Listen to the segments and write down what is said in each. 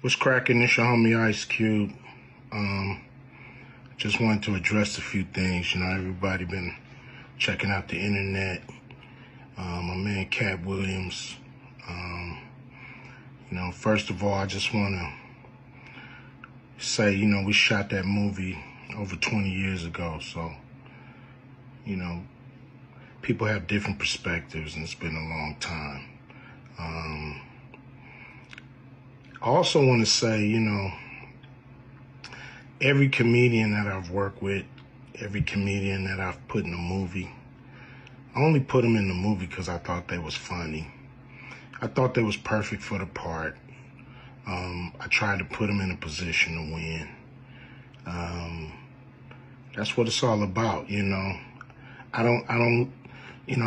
What's cracking? It's your homie Ice Cube. Just wanted to address a few things. Everybody been checking out the internet. My man Katt Williams. First of all, I just want to say, we shot that movie over 20 years ago. So, people have different perspectives, and it's been a long time. I also want to say, every comedian that I've worked with, every comedian that I've put in a movie, I only put them in the movie because I thought they was funny. I thought they was perfect for the part. I tried to put them in a position to win. That's what it's all about, I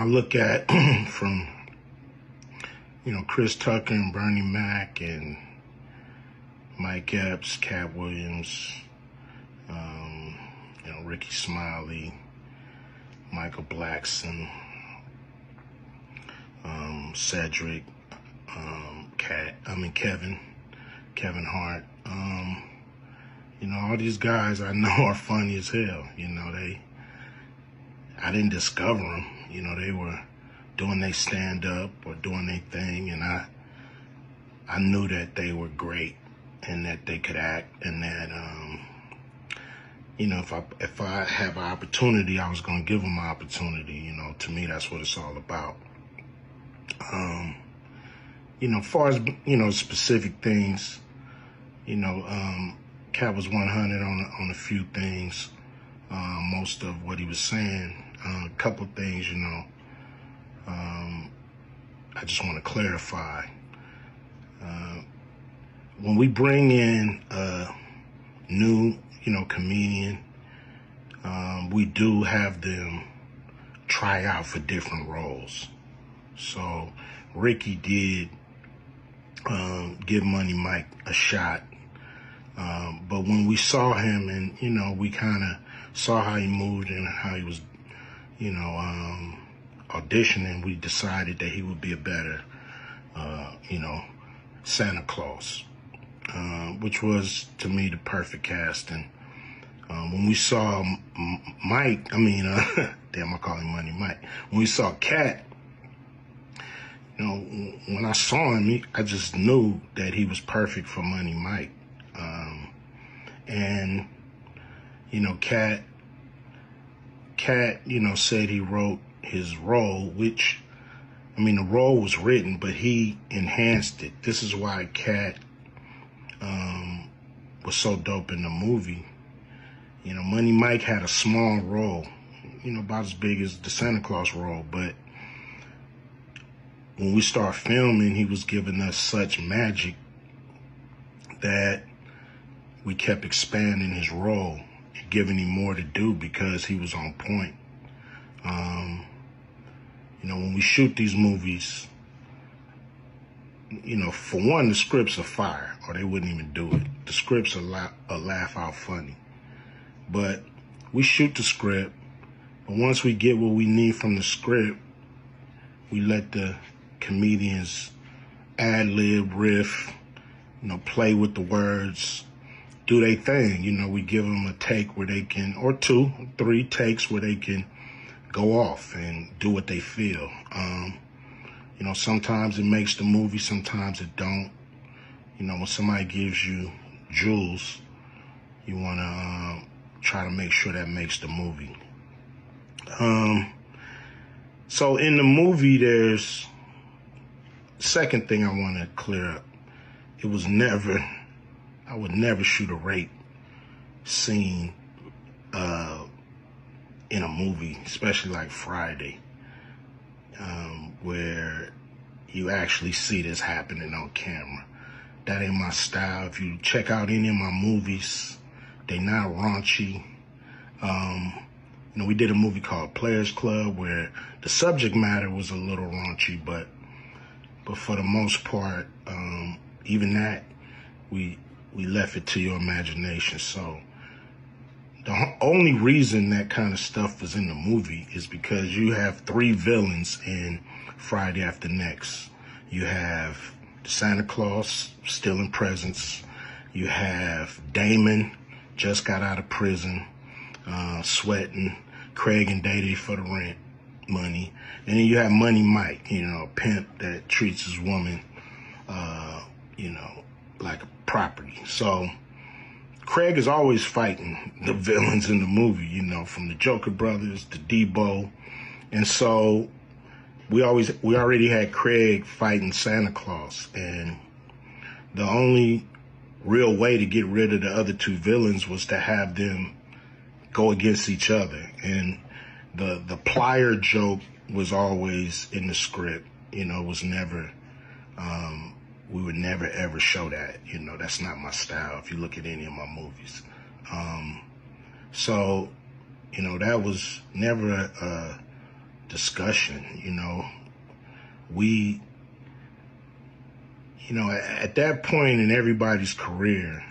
look at from, Chris Tucker and Bernie Mac and Mike Epps, Katt Williams, Ricky Smiley, Michael Blackson, Cedric, Kevin Hart. All these guys I know are funny as hell. I didn't discover them. They were doing their stand-up or doing their thing, and I knew that they were great and that they could act, and that if I have an opportunity, I was gonna give them an opportunity. To me, that's what it's all about. As far as specific things, Katt was 100 on a few things. Most of what he was saying, a couple of things, I just want to clarify. When we bring in a new, comedian, we do have them try out for different roles. So Ricky did give Money Mike a shot. But when we saw him and, we kind of saw how he moved and how he was, auditioning, we decided that he would be a better, Santa Claus, which was, to me, the perfect casting. When we saw Mike, damn, I call him Money Mike. When we saw Katt, when I saw him, I just knew that he was perfect for Money Mike. And, Katt, said he wrote his role, which, the role was written, but he enhanced it. This is why Katt was so dope in the movie. Money Mike had a small role, about as big as the Santa Claus role, but when we start filming, he was giving us such magic that we kept expanding his role and giving him more to do because he was on point. When we shoot these movies, for one, the scripts are fire, or they wouldn't even do it. The scripts are laugh out funny. But we shoot the script, but once we get what we need from the script, we let the comedians ad-lib, riff, play with the words, do their thing. We give them a take where they can, or 2, 3 takes where they can go off and do what they feel. Sometimes it makes the movie, sometimes it don't. When somebody gives you jewels, you want to try to make sure that makes the movie. So in the movie, there's second thing I want to clear up. I would never shoot a rape scene in a movie, especially like Friday, where you actually see this happening on camera. That ain't my style. If you check out any of my movies, they not raunchy. We did a movie called Players Club where the subject matter was a little raunchy, but for the most part, even that, we left it to your imagination. So the only reason that kind of stuff was in the movie is because you have 3 villains in Friday After Next. You have Santa Claus stealing presents. You have Damon, just got out of prison, sweating. Craig and Day for the rent money. And then you have Money Mike, a pimp that treats his woman, like a property. So Craig is always fighting the villains in the movie, from the Joker brothers to Debo. And so we already had Craig fighting Santa Claus. And the only real way to get rid of the other two villains was to have them go against each other. And the plier joke was always in the script, was never, we would never ever show that, that's not my style if you look at any of my movies. So, that was never a discussion, we, at that point in everybody's career,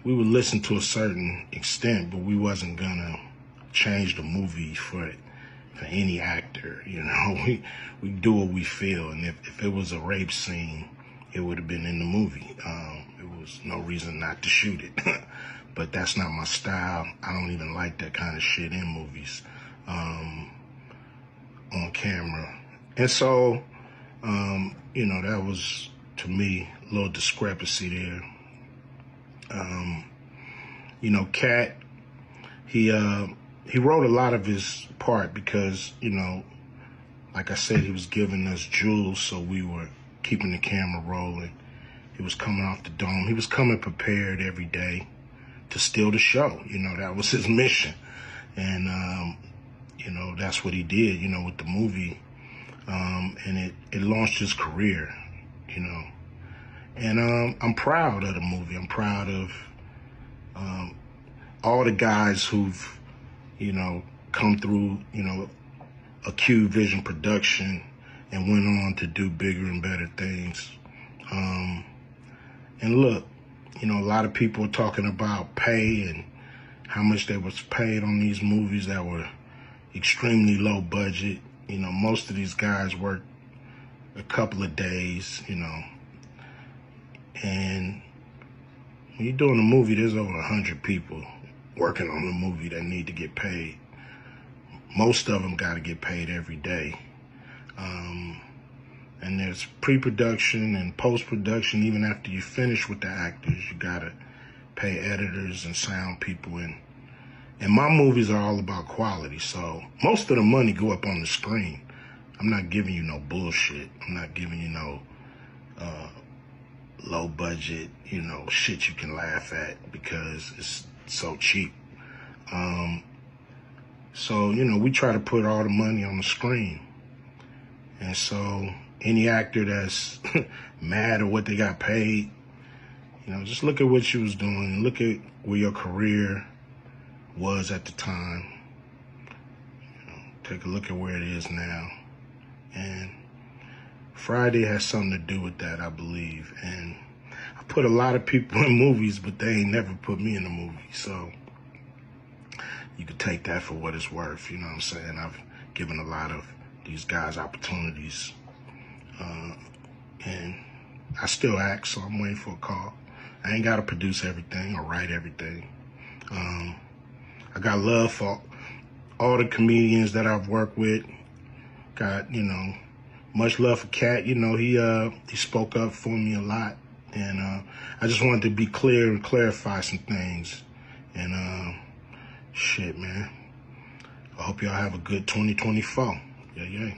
we would listen to a certain extent, but we wasn't gonna change the movie for any actor. We do what we feel, and if it was a rape scene, it would have been in the movie. There was no reason not to shoot it. But that's not my style. I don't even like that kind of shit in movies, on camera. And so, that was, to me, a little discrepancy there. Katt, he wrote a lot of his part because, like I said, he was giving us jewels, so we were keeping the camera rolling. He was coming off the dome. He was coming prepared every day to steal the show. That was his mission. And, that's what he did, with the movie. And it launched his career, And I'm proud of the movie. I'm proud of all the guys who've, come through, a Q Vision production and went on to do bigger and better things. And look, a lot of people are talking about pay and how much they was paid on these movies that were extremely low budget. Most of these guys worked a couple of days, and when you're doing a movie, there's over 100 people working on the movie that need to get paid. Most of them got to get paid every day. And there's pre-production and post-production. Even after you finish with the actors, you got to pay editors and sound people. And my movies are all about quality. So most of the money go up on the screen. I'm not giving you no bullshit. I'm not giving you no low budget, shit you can laugh at because it's so cheap. So, we try to put all the money on the screen. And so any actor that's mad at what they got paid, just look at what you was doing. Look at where your career was at the time. Take a look at where it is now. And Friday has something to do with that, I believe. And I put a lot of people in movies, but they ain't never put me in a movie. So you could take that for what it's worth. You know what I'm saying? I've given a lot of these guys opportunities. And I still act, so I'm waiting for a call. I ain't got to produce everything or write everything. I got love for all the comedians that I've worked with. Got, much love for Katt. He spoke up for me a lot. And I just wanted to be clear and clarify some things. And shit, man. I hope y'all have a good 2024. Yeah.